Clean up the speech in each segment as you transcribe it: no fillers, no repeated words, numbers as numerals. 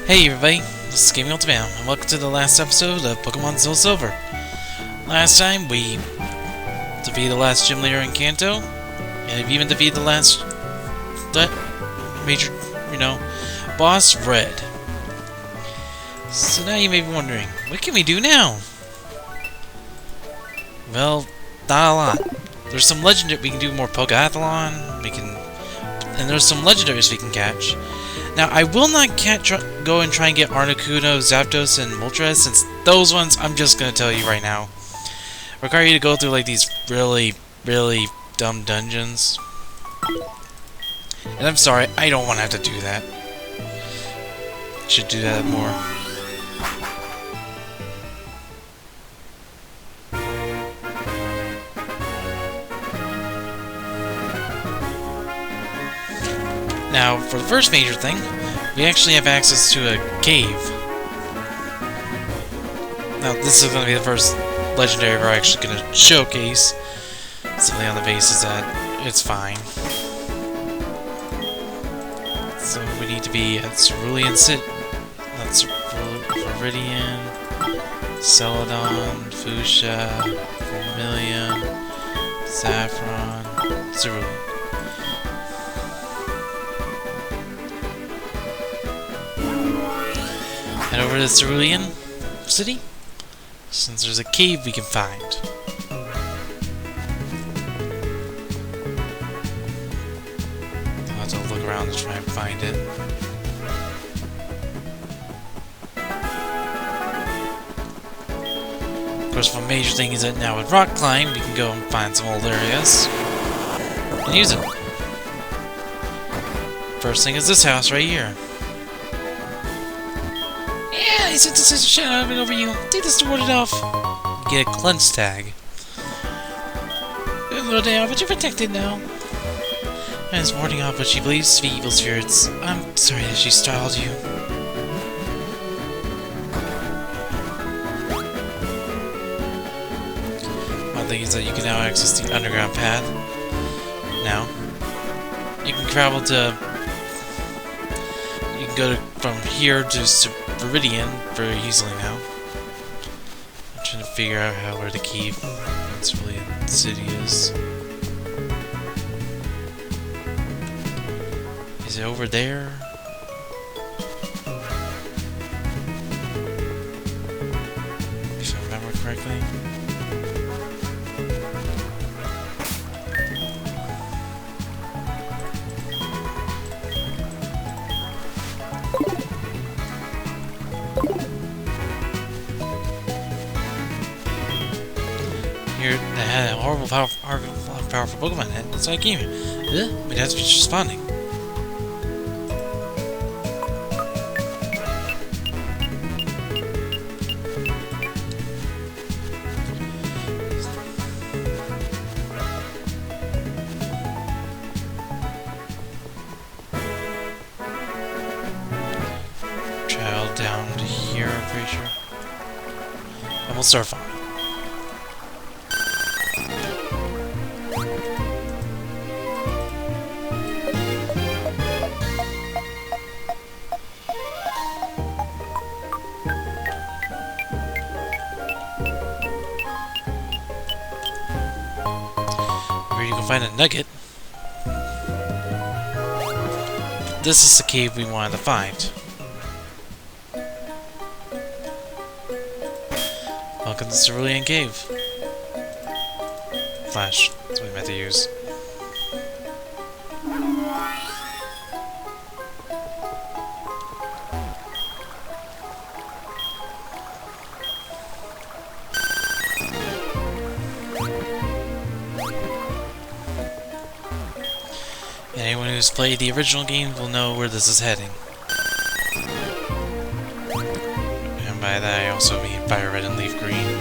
Hey everybody, this is Gaming Ultimate, and welcome to the last episode of Pokémon Soulsilver. Last time we defeated the last gym leader in Kanto, and have even defeated the last major, boss, Red. So now you may be wondering, what can we do now? Well, not a lot. There's some legendary, we can do more Pokeathlon, and there's some legendaries we can catch. Now, I will not go and try and get Articuno, Zapdos, and Moltres, since those ones, I'm just going to tell you right now, require you to go through like these really, really dumb dungeons. And I'm sorry, I don't want to have to do that. Should do that more. Now, for the first major thing, we actually have access to a cave. Now, this is going to be the first legendary we're actually going to showcase, simply on the basis that it's fine. So we need to be at Cerulean that's Viridian, Celadon, Fuchsia, Vermilion, Saffron, Cerulean. Head over to Cerulean City, since there's a cave we can find. I'll have to look around to try and find it. Of course, one major thing is that now with Rock Climb, we can go and find some old areas and use them. First thing is this house right here. I sent a shadow over you. Take this to ward it off. Get a cleanse tag. Good little day off, but you're protected now. And it's warding off what she believes to be evil spirits. I'm sorry that she startled you. One thing is that you can now access the underground path. Now, you can travel to. You can go from here to Viridian very easily now. I'm trying to figure out where the key in Cerulean City is. Is it over there? If I remember correctly. Here, I had a horrible, powerful Pokemon hit. That's why I came here. My dad's just responding. Travel down to here, I'm pretty sure. And we'll start farming. You can find a nugget. This is the cave we wanted to find. Welcome to Cerulean Cave. Flash, that's what we meant to use. Anyone who's played the original game will know where this is heading. And by that I also mean Fire Red and Leaf Green.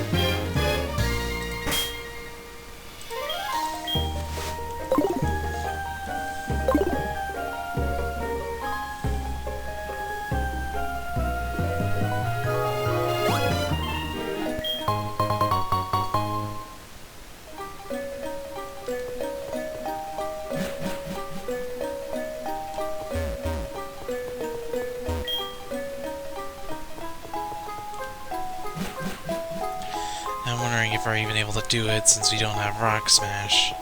never even able to do it since we don't have Rock Smash.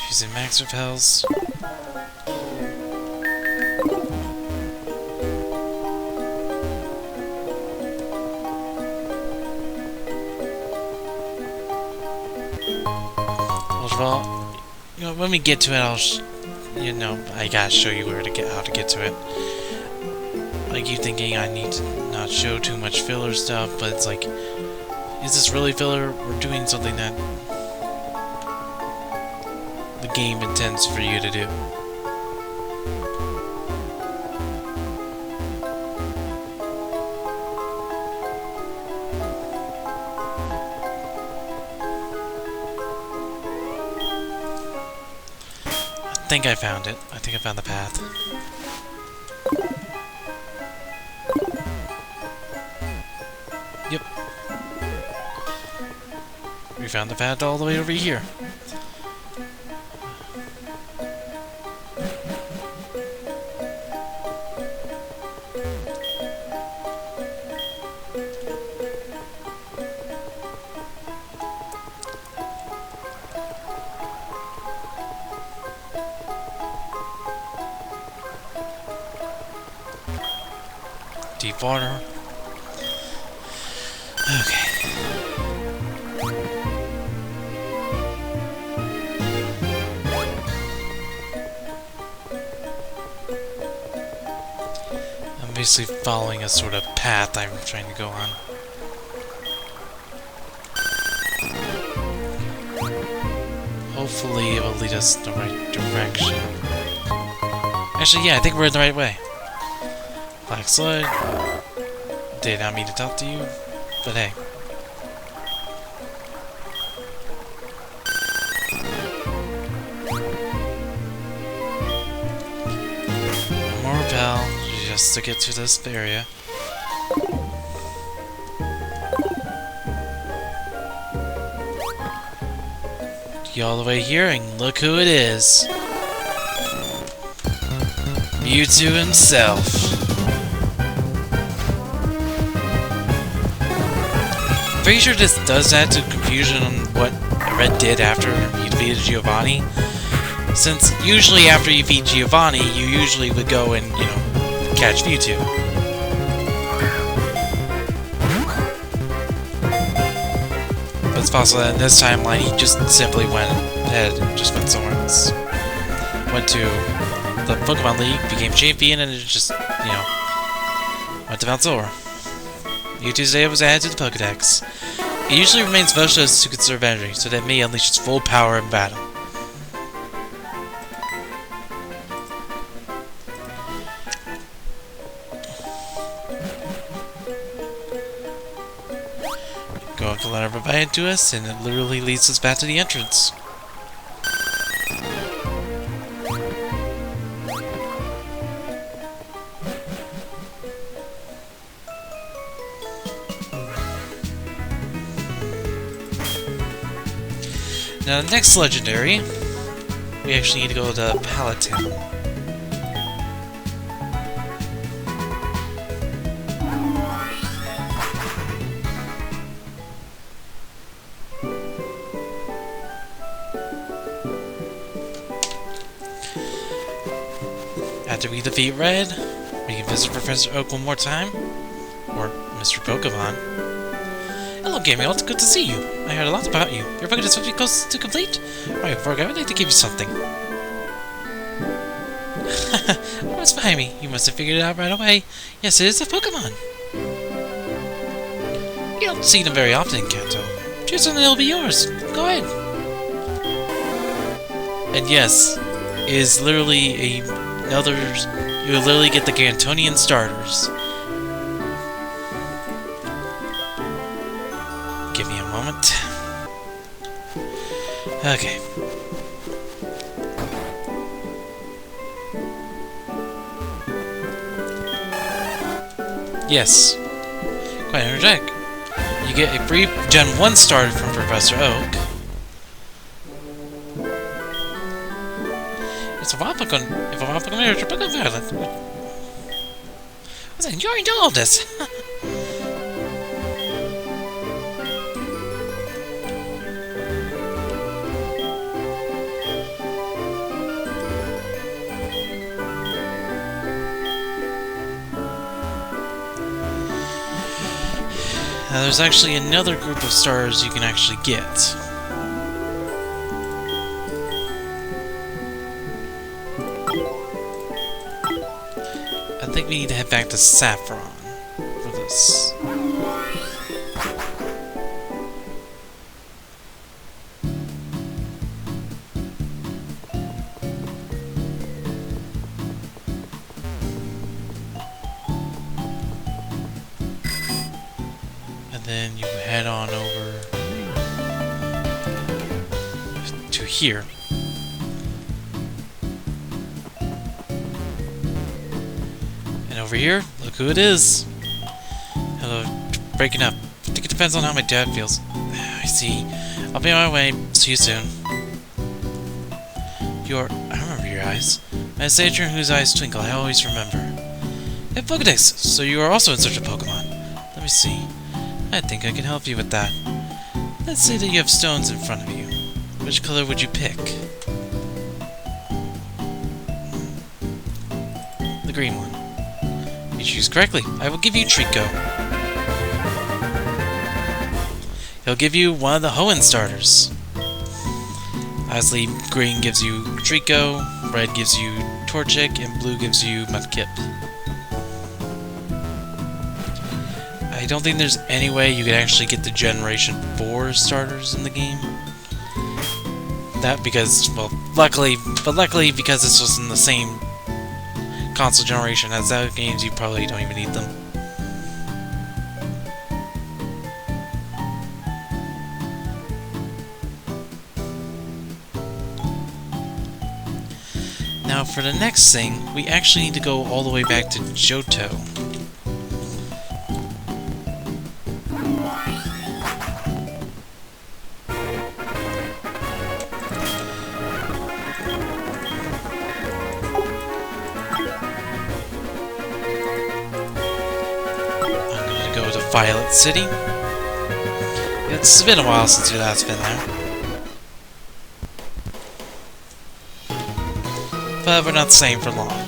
Using max repels. Well, you know, when we get to it, I gotta show you how to get to it. Like, you thinking I need to not show too much filler stuff, but it's like, is this really filler? We're doing something that the game intends for you to do. I think I found it. I think I found the path. Yep. We found the path all the way over here. Deep water. Okay. I'm basically following a sort of path I'm trying to go on. Hopefully it will lead us in the right direction. Actually, yeah, I think we're in the right way. Black slide. Did not mean to talk to you, but hey. More repel, just to get to this area. Get all the way here, and look who it is. Mewtwo himself. Pretty sure this does add to confusion on what Red did after he defeated Giovanni. Since usually after you defeat Giovanni, you usually would go and, you know, catch Mewtwo. But it's possible that in this timeline he just simply went ahead and just went somewhere else. Went to the Pokemon League, became champion, and it just, you know, went to Mount Zora. Mewtwo's day was added to the Pokedex. It usually remains motionless to conserve energy, so that it may unleash its full power in battle. Go up the ladder provided to us, and it literally leads us back to the entrance. Now, the next legendary, we actually need to go to Pallet Town. After we defeat Red, we can visit Professor Oak one more time, or Mr. Pokemon. Hello, Gaming. It's good to see you. I heard a lot about you. Your Pokemon is something close to complete? Alright, before I go, I'd like to give you something. What's behind me? You must have figured it out right away. Yes, it is a Pokemon. You don't see them very often in Kanto. Choose one and it'll be yours. Go ahead. And yes, it is literally another... You will literally get the Gantonian starters. me a moment. Okay. Yes. Quite energetic. You get a free Gen 1 starter from Professor Oak. It's a wild Pokemon. If a wild Pokemon is a Pokemon Violet. I was enjoying all of this. Now, there's actually another group of stars you can actually get. I think we need to head back to Saffron for this. Then you head on over to here. And over here, look who it is. Hello, breaking up. I think it depends on how my dad feels. I see. I'll be on my way. See you soon. I remember your eyes. My satyr whose eyes twinkle, I always remember. You have Pokedex, so you are also in search of Pokemon. Let me see. I think I can help you with that. Let's say that you have stones in front of you. Which color would you pick? The green one. You choose correctly. I will give you Trico. He'll give you one of the Hoenn starters. Obviously, green gives you Trico, red gives you Torchic, and blue gives you Mudkip. I don't think there's any way you could actually get the Generation 4 starters in the game. That because, well, luckily because this was in the same console generation as other games, you probably don't even need them. Now for the next thing, we actually need to go all the way back to Johto. Violet City. It's been a while since we last been there. But we're not staying for long.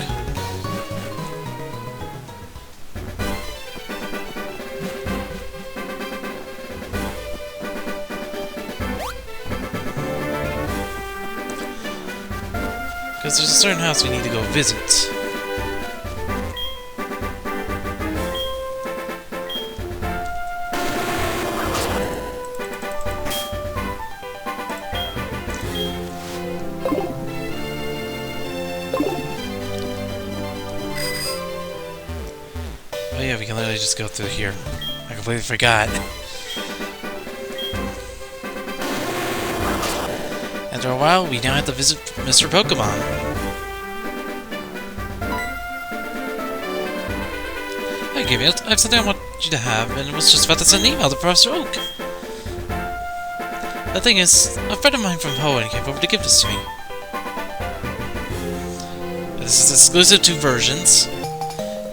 Because there's a certain house we need to go visit. Oh yeah, we can literally just go through here. I completely forgot. After a while, we now have to visit Mr. Pokemon. Hey, Gabriel, I have something I want you to have, and was just about to send an email to Professor Oak. The thing is, a friend of mine from Hoenn came over to give this to me. This is exclusive to versions.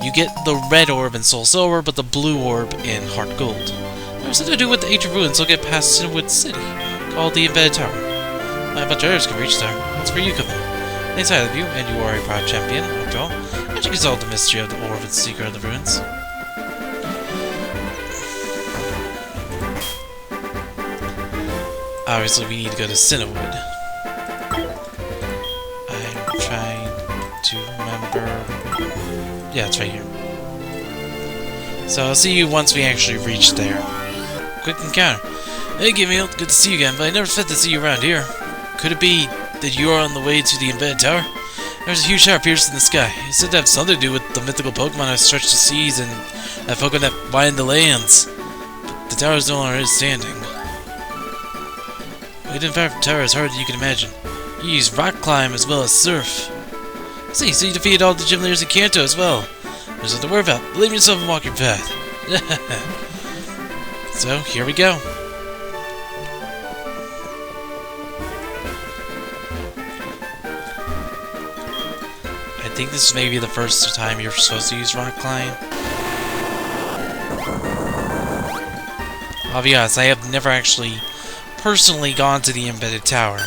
You get the red orb in Soulsilver, but the blue orb in Heart Gold. There's something to do with the Age of Ruins, so get past Cinnamwood City, called the Embedded Tower. My bunch of others can reach there. That's where you come in. Inside of you, and you are a proud champion, after all. How'd you resolve the mystery of the orb and secret of the ruins? Obviously, we need to go to Cinnamwood. I'm trying to remember... Yeah, it's right here. So I'll see you once we actually reach there. Quick encounter. Hey, Gimmy, good to see you again, but I never expected to see you around here. Could it be that you are on the way to the Embedded Tower? There's a huge tower pierced in the sky. It said to have something to do with the mythical Pokemon that stretch the seas and that Pokemon that bind the lands. But the tower is no longer standing. Waiting from tower is harder than you can imagine. You use rock climb as well as surf. See, so you defeated all the gym leaders in Kanto as well. There's nothing to worry about. Believe in yourself and walk your path. So, here we go. I think this is maybe the first time you're supposed to use rock climb. I'll be honest, I have never actually personally gone to the embedded tower.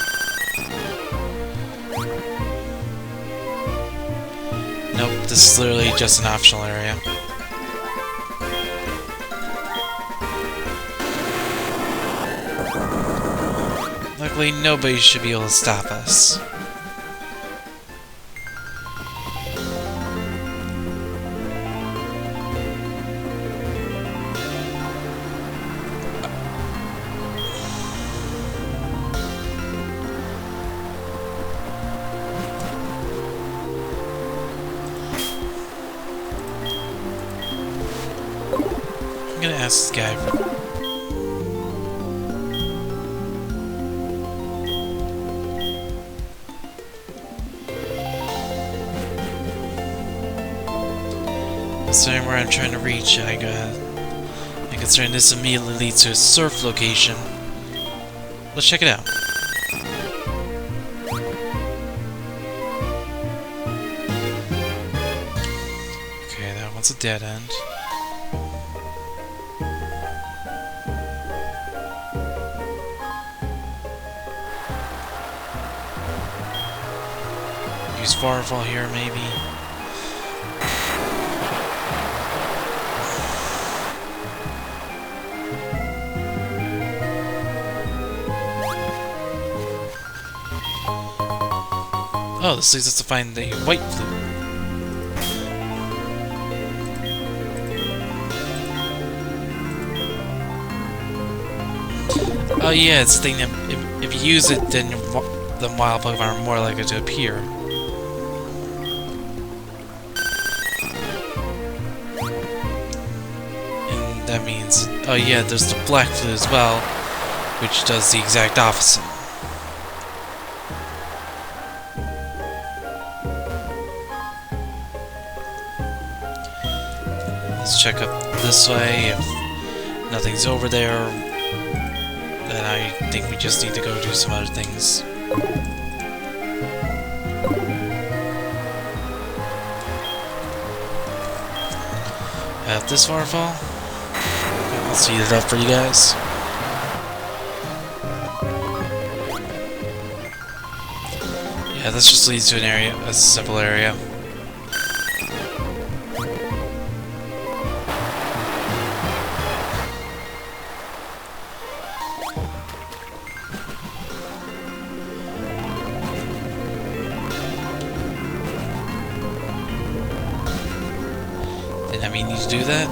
Nope, this is literally just an optional area. Luckily, nobody should be able to stop us. I'm gonna ask this guy. Considering where I'm trying to reach, and considering this immediately leads to a surf location. Let's check it out. Okay, that one's a dead end. Use waterfall here, maybe. Oh, this leads us to find the white flute. Oh yeah, it's the thing that if you use it, then the wild Pokemon are more likely to appear. And that means, oh yeah, there's the black flute as well, which does the exact opposite. Let's check up this way. If nothing's over there, then I think we just need to go do some other things. At this waterfall, I'll speed it up for you guys. Yeah, this just leads to an area, a simple area. Didn't I mean you to do that?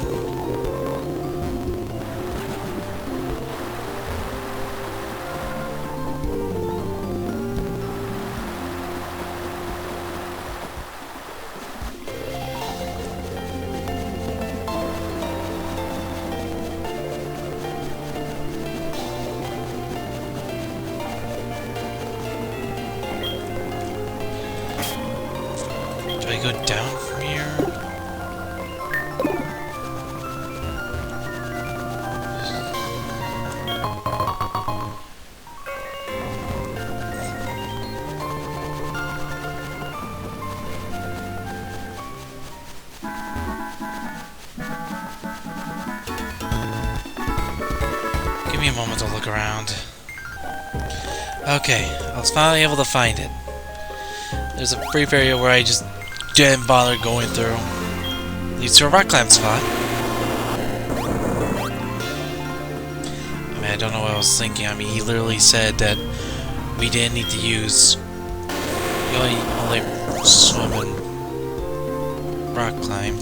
Do I go down from here? Give me a moment to look around. Okay, I was finally able to find it. There's a brief area where I just didn't bother going through. Leads to a rock climb spot. I mean, I don't know what I was thinking. I mean, he literally said that we didn't need to use only swim and rock climb.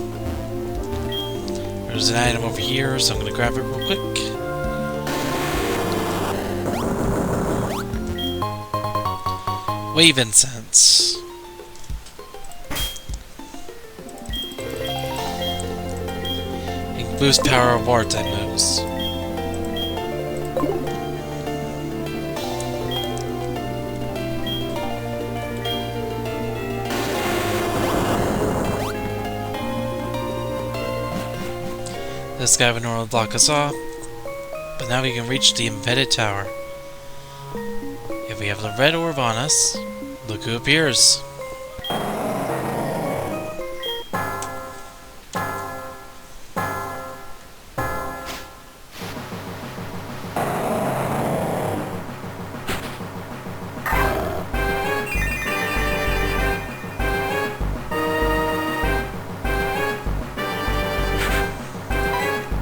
There's an item over here, so I'm gonna grab it real quick. Wave incense. It can boost power of water type moves. This guy would normally block us off, but now we can reach the embedded tower. If we have the red orb on us, look who appears.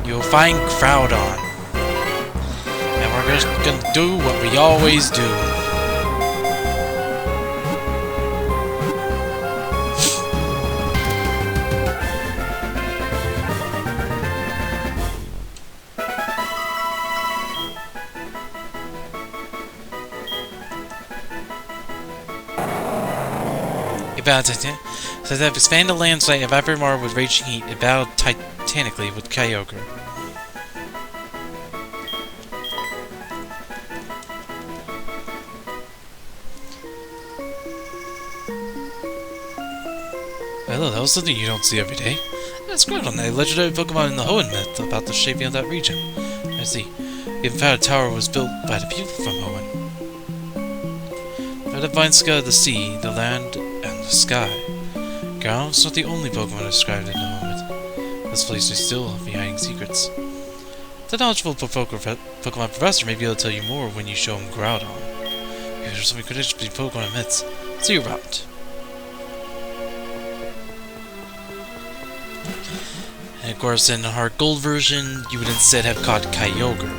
You'll find Groudon. And we're just gonna do what we always do. So that expanded land site of Evaporimar with raging heat, it battled titanically with Kyogre. Hello, that was something you don't see every day. That's Groudon, a legendary Pokemon in the Hoenn myth about the shaping of that region. I see. The Embedded Tower was built by the people from Hoenn. By the divine sky of the sea, the land, and the sky. Groudon is not the only Pokemon described in the moment. This place is still behind secrets. The knowledgeable Pokemon professor may be able to tell you more when you show him Groudon. If there's something connected between Pokemon and myths, see you around. And of course, in the Heart Gold version, you would instead have caught Kyogre.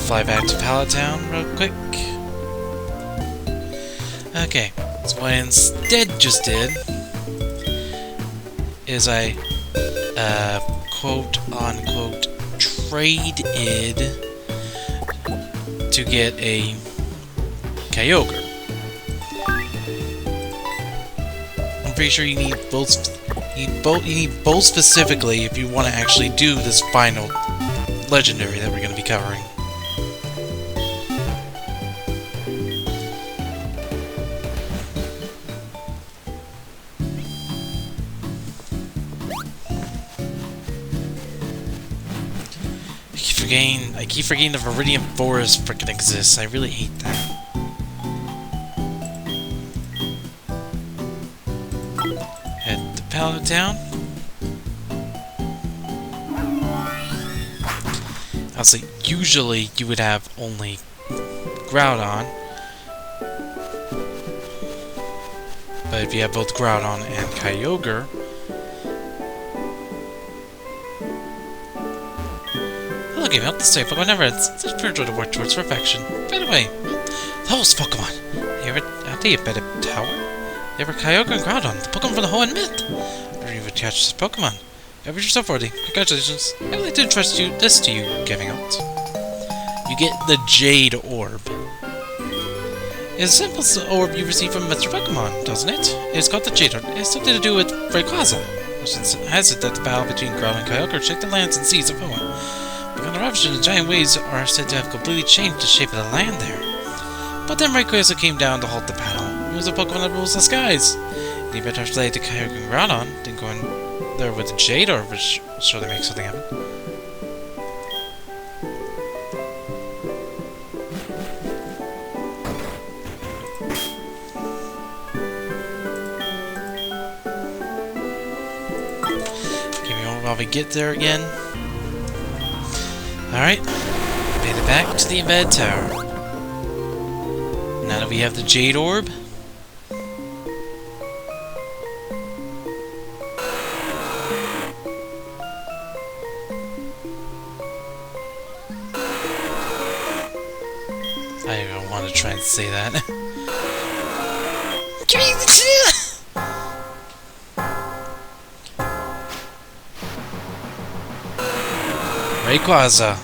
Fly back to Pallet Town real quick. Okay, so what I instead just did is I quote-unquote traded to get a Kyogre. I'm pretty sure you need both. You need both specifically if you want to actually do this final legendary that we're going to be covering. I keep forgetting the Viridian Forest frickin' exists. I really hate that. Head to Pallet Town. Also, usually you would have only Groudon. But if you have both Groudon and Kyogre, game out this type Pokemon never ends. It's a spiritual to work towards perfection. By the way, those Pokemon! Have they a better tower? They were Kyogre and Groudon, the Pokemon from the Hoenn myth! Or you would catch this Pokemon. Have yourself worthy. Congratulations. I would like to entrust this to you, giving out. You get the Jade Orb. It's a simple orb you receive from Mr. Pokemon, doesn't it? It's called the Jade Orb. It has something to do with Rayquaza, which has it that the battle between Groudon and Kyogre shake the lands and seas of Hoenn. The eruption and giant waves are said to have completely changed the shape of the land there. But then Rayquaza came down to halt the battle. It was a Pokemon that rules the skies. The event related to Kyogre and Groudon, then go in there with the Jade Orb, which will surely make something happen. Give me a moment while we get there again. Alright, made it back to the Embedded Tower. Now that we have the Jade Orb, I don't want to try and say that. Give me the shit! Rayquaza.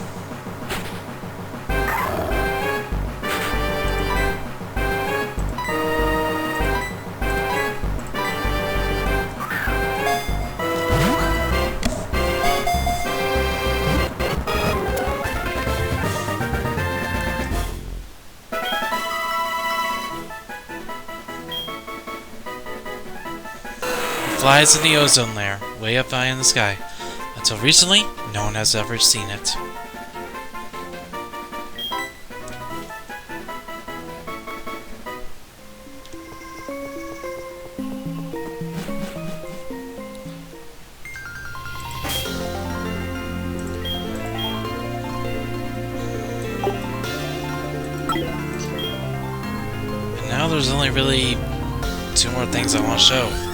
lies in the ozone layer, way up high in the sky. Until recently, no one has ever seen it. And now there's only really 2 more things I want to show.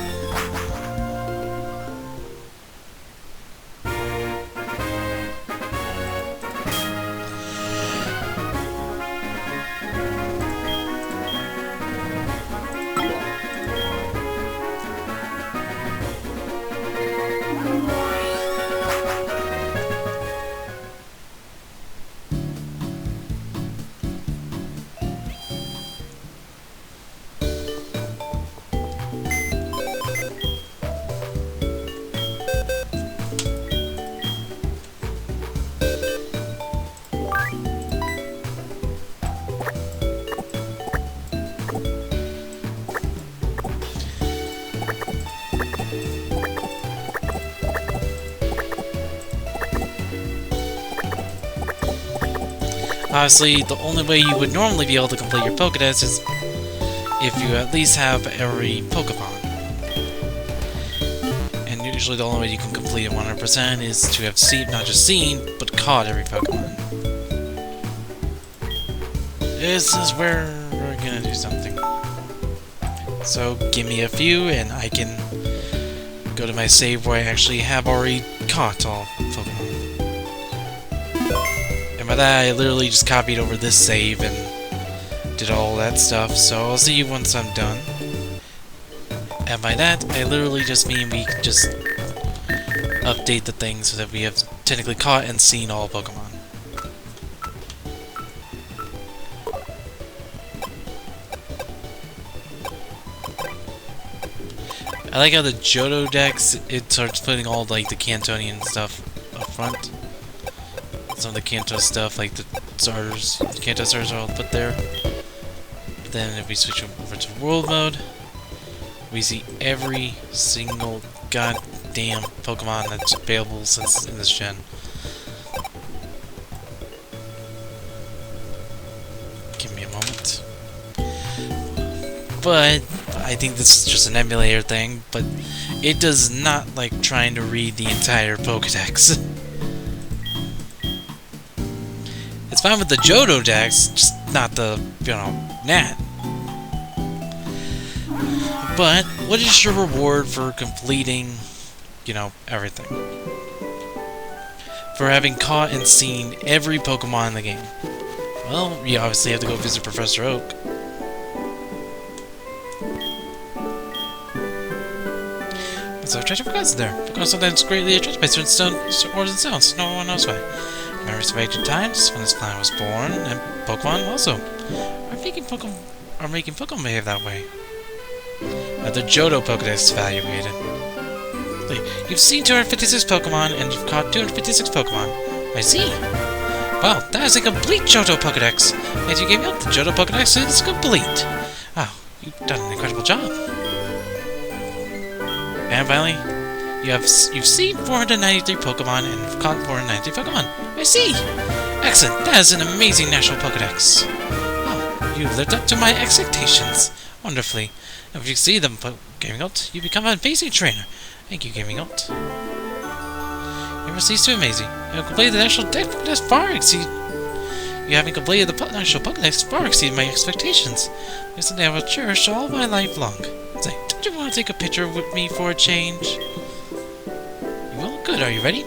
Obviously, the only way you would normally be able to complete your Pokédex is if you at least have every Pokemon. And usually the only way you can complete it 100% is to have not just seen, but caught every Pokemon. This is where we're gonna do something. So, give me a few and I can go to my save where I actually have already caught all Pokemon. By that, I literally just copied over this save and did all that stuff, so I'll see you once I'm done. And by that, I literally just mean we just update the thing so that we have technically caught and seen all Pokemon. I like how the Johto Dex, it starts putting all like the Cantonian stuff up front. Some of the Kanto stuff, like the starters, the Kanto starters are all put there. But then if we switch over to World Mode, we see every single goddamn Pokemon that's available since in this gen. Give me a moment. But I think this is just an emulator thing, but it does not like trying to read the entire Pokédex. It's fine with the Johto Dex, just not the, Nat. But, what is your reward for completing, everything? For having caught and seen every Pokemon in the game? Well, you obviously have to go visit Professor Oak. So, treasure forgotten there. Pokemon sometimes greatly attracted by certain words and sounds, no one knows why. Memories of ancient times, when this planet was born, and Pokemon also, are making Pokemon behave that way. The Johto Pokédex evaluated. You've seen 256 Pokemon, and you've caught 256 Pokemon. I see. Wow, that is a complete Johto Pokédex. As you gave me up, the Johto Pokédex is complete. Wow, you've done an incredible job. And finally, you've seen 493 Pokemon and you've caught 493 Pokemon. I see! Excellent! That is an amazing national Pokédex. Oh, you lived up to my expectations. Wonderfully. If you see them, Gaming Ult, you become an amazing trainer. Thank you, Gaming Ult. You never cease to amaze me. You have completed the national Pokédex far exceed. You having completed the national Pokédex far exceed my expectations. It's something I will cherish all my life long. Say, don't you want to take a picture with me for a change? Well, good. Are you ready?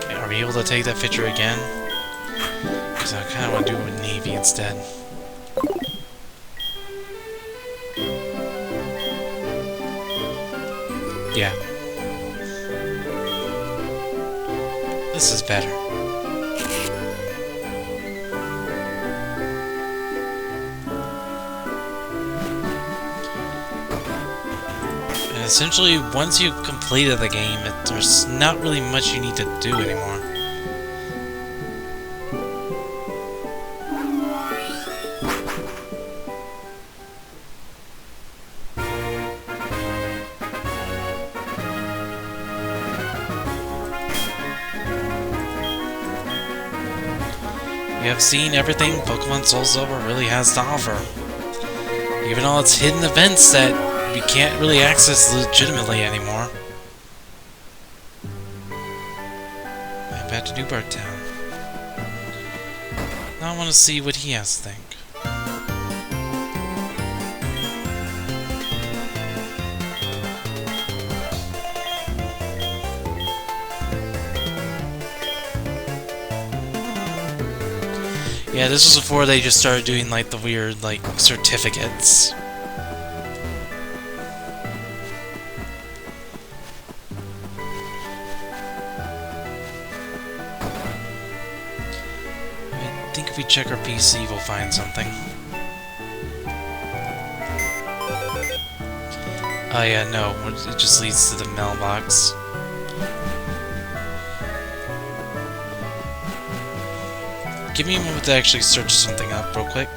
Okay, are we able to take that picture again? Because I kind of want to do it with Navy instead. Yeah. This is better. Essentially, once you've completed the game, there's not really much you need to do anymore. have seen everything Pokemon Soulsilver really has to offer. Even all its hidden events that we can't really access legitimately anymore. I'm back to Newburgh Town. Now I want to see what he has to think. Yeah, this was before they just started doing, like, the weird, like, certificates. I think if we check our PC, we'll find something. Oh yeah, no, it just leads to the mailbox. Give me a moment to actually search something up real quick.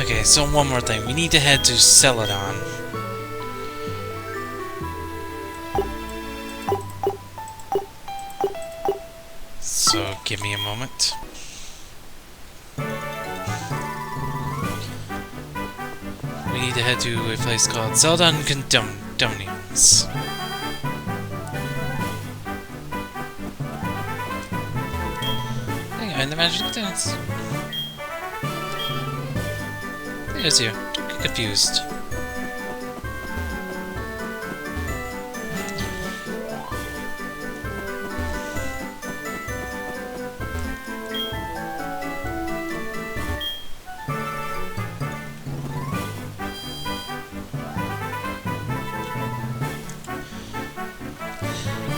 Okay, so one more thing. We need to head to Celadon. So, give me a moment. We need to head to a place called Celadon Condominiums. And the magic dance. There's you. Don't get confused.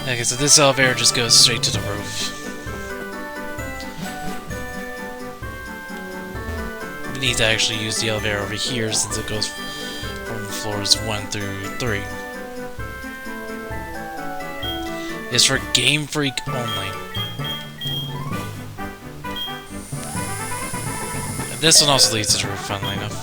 Okay, so this elevator just goes straight to the roof. We need to actually use the elevator over here since it goes from floors 1 through 3. It's for Game Freak only. And this one also leads to the roof, funnily enough.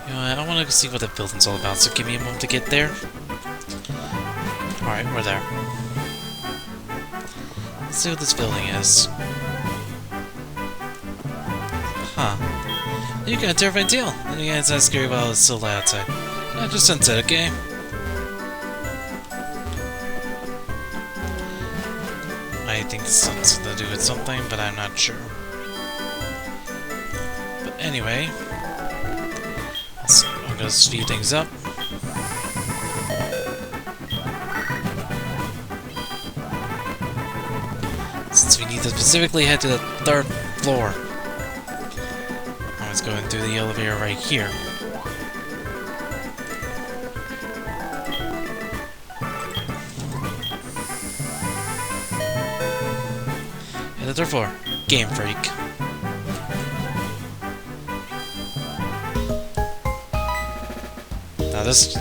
You know what, I want to see what the building's all about, so give me a moment to get there. Alright, we're there. Let's see what this building is. Huh. You got a terrifying tail. And yeah, it's not scary while it's still outside. Just sunset, okay? I think it's something to do with something, but I'm not sure. But anyway, I'm gonna speed things up. Since we need to specifically head to the 3rd floor. I was going through the elevator right here. And the 3rd floor, Game Freak. Now this...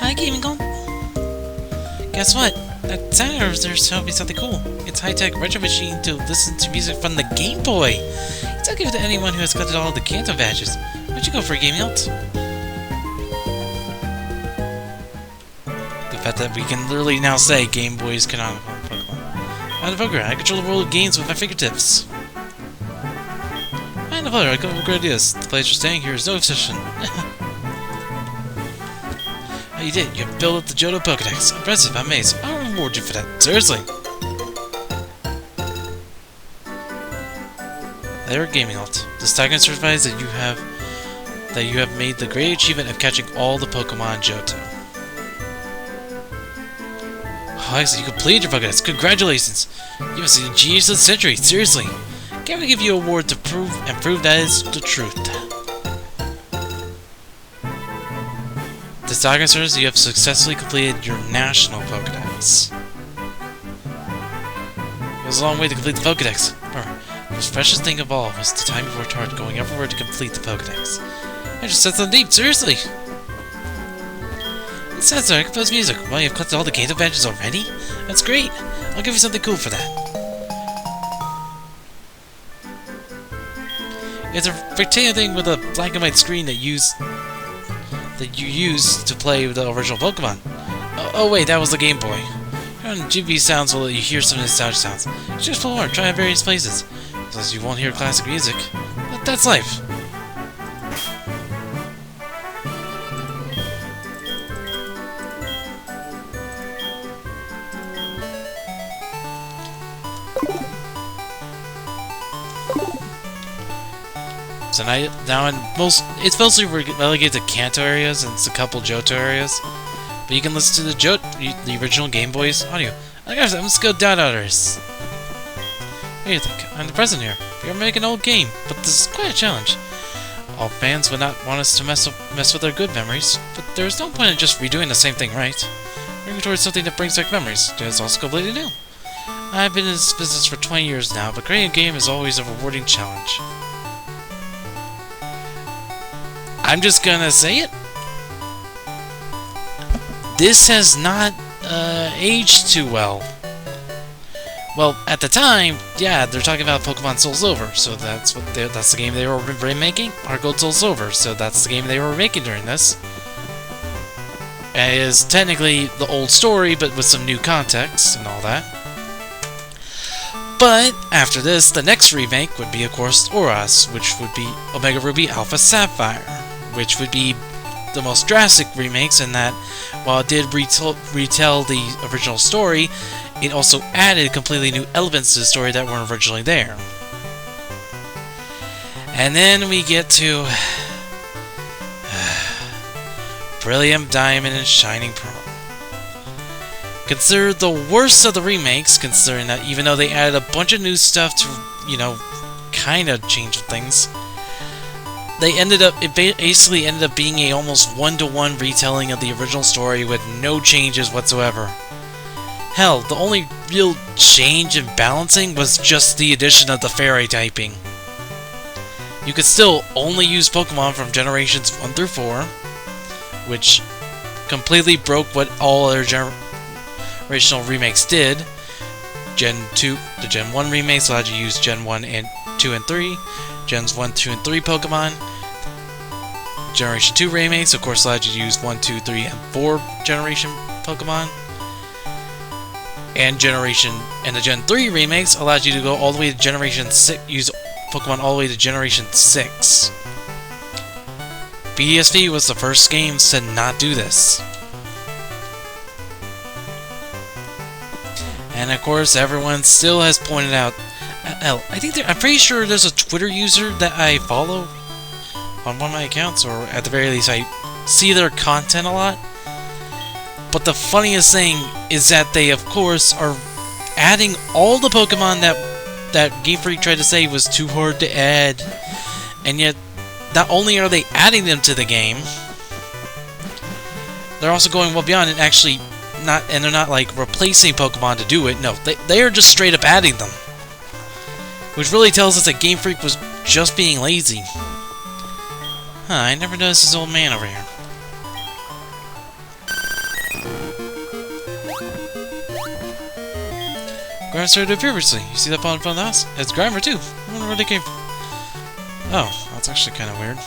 Hi, Gaming Gold! Guess what? That sound over there showed me something cool. It's high-tech retro machine to listen to music from the Game Boy. It's not given to anyone who has collected all of the Kanto badges. Why'd you go for a Game Hilt? The fact that we can literally now say Game Boy's canonical Pokemon. I'm the Poker. I control the world of games with my fingertips. I'm the player. I come up with great ideas. The place you're staying here is no obsession. Oh, you did. You built up the Johto Pokedex. Impressive. I'm amazed. I'll reward you for that. Seriously. There, Gaming Alt. This document certifies that you have made the great achievement of catching all the Pokemon Johto. Oh, excellent. You completed your Pokedex. Congratulations. You must be the genius of the century. Seriously. Can't we give you an award to prove that is the truth? This document says you have successfully completed your national Pokedex. It was a long way to complete the Pokedex. However, the most precious thing of all was the time you worked hard going everywhere to complete the Pokedex. I just said something deep, seriously! It says so, I compose music. Well, you've collected all the Kanto badges already? That's great! I'll give you something cool for that. It's a rectangular thing with a black and white screen that you use to play with the original Pokemon. Oh wait, that was the Game Boy. On GB Sounds will let you hear some nostalgic sounds. Just explore and try various places. Plus you won't hear classic music. But that's life. So it's mostly relegated to Kanto areas and it's a couple Johto areas. But you can listen to the original Game Boy's audio. Oh gosh, let's go down others. What do you think? I'm the president here. We are making an old game, but this is quite a challenge. All fans would not want us to mess with their good memories, but there's no point in just redoing the same thing, right? Working towards something that brings back memories. It's also completely new. I've been in this business for 20 years now, but creating a game is always a rewarding challenge. I'm just gonna say it. This has not aged too well. Well, at the time, yeah, they're talking about Pokemon Soulsilver, so that's the game they were remaking. Gold Soulsilver, so that's the game they were making during this. It is technically the old story, but with some new context and all that. But after this, the next remake would be, of course, Oras, which would be Omega Ruby Alpha Sapphire, which would be the most drastic remakes in that, while it did retell the original story, it also added completely new elements to the story that weren't originally there. And then we get to Brilliant Diamond and Shining Pearl. Considered the worst of the remakes, considering that even though they added a bunch of new stuff to, kind of change things, it basically ended up being a almost one-to-one retelling of the original story with no changes whatsoever. Hell, the only real change in balancing was just the addition of the fairy typing. You could still only use Pokemon from generations 1 through 4, which completely broke what all other generational remakes did. The Gen 1 remakes allowed you to use Gen 1 and 2 and 3. Gens 1, 2, and 3 Pokemon. Generation 2 remakes, of course, allowed you to use 1, 2, 3, and 4 generation Pokemon. And the Gen 3 remakes allowed you to go all the way to Generation 6, use Pokemon all the way to Generation 6. BDSP was the first games to not do this. And of course, everyone still has pointed out. I'm pretty sure there's a Twitter user that I follow on one of my accounts, or at the very least, I see their content a lot. But the funniest thing is that they, of course, are adding all the Pokemon that Game Freak tried to say was too hard to add, and yet not only are they adding them to the game, they're also going well beyond it. Actually, they're not like replacing Pokemon to do it. No, they are just straight up adding them. Which really tells us that Game Freak was just being lazy. Huh, I never noticed this old man over here. Grimer started to appear recently. You see that on front of the house? It's Grimer too. I wonder where they came from. Oh, that's actually kind of weird.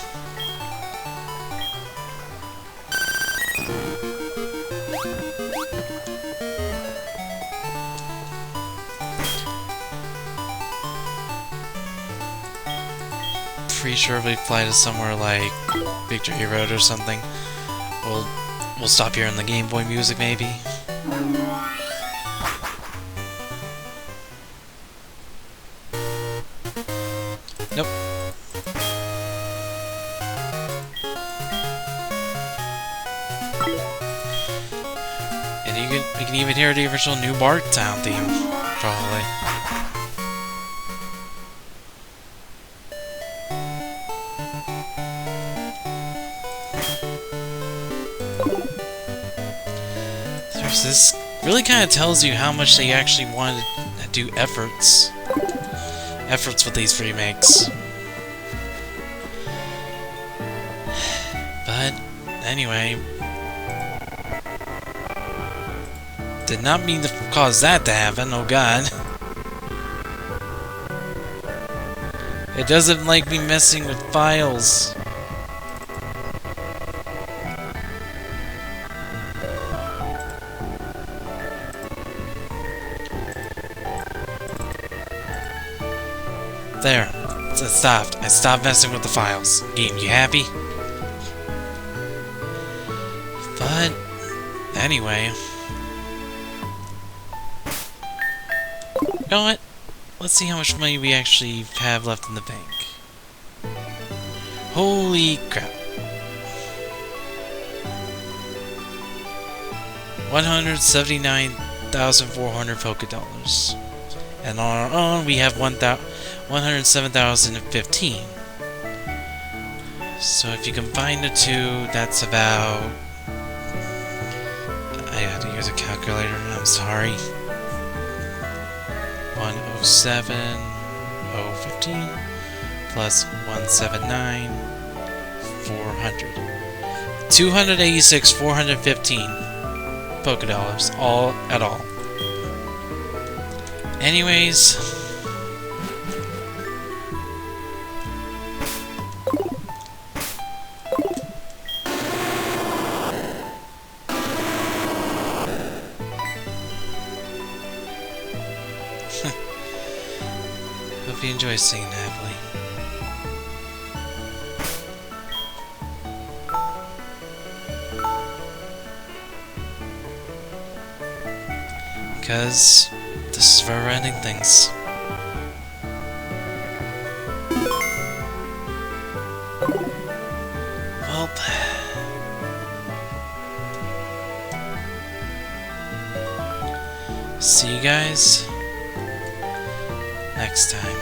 Pretty sure if we fly to somewhere like Victory Road or something, we'll stop hearing the Game Boy music maybe. Nope. And we can even hear the original New Bark Town theme, probably. This really kind of tells you how much they actually wanted to do efforts with these remakes. But anyway, did not mean to cause that to happen. Oh god. It doesn't like me messing with files. There. It stopped. I stopped messing with the files. Game, you happy? But, anyway. You know what? Let's see how much money we actually have left in the bank. Holy crap. 179,400 Pokédollars. And on our own, we have 107,015. So if you combine the two, that's about... I had to use a calculator, I'm sorry. 107,015 plus 179, 400. 286,415 Pokédollars, all at all. Anyways, hope you enjoy singing happily. Because this is where we're ending things. Well, see you guys next time.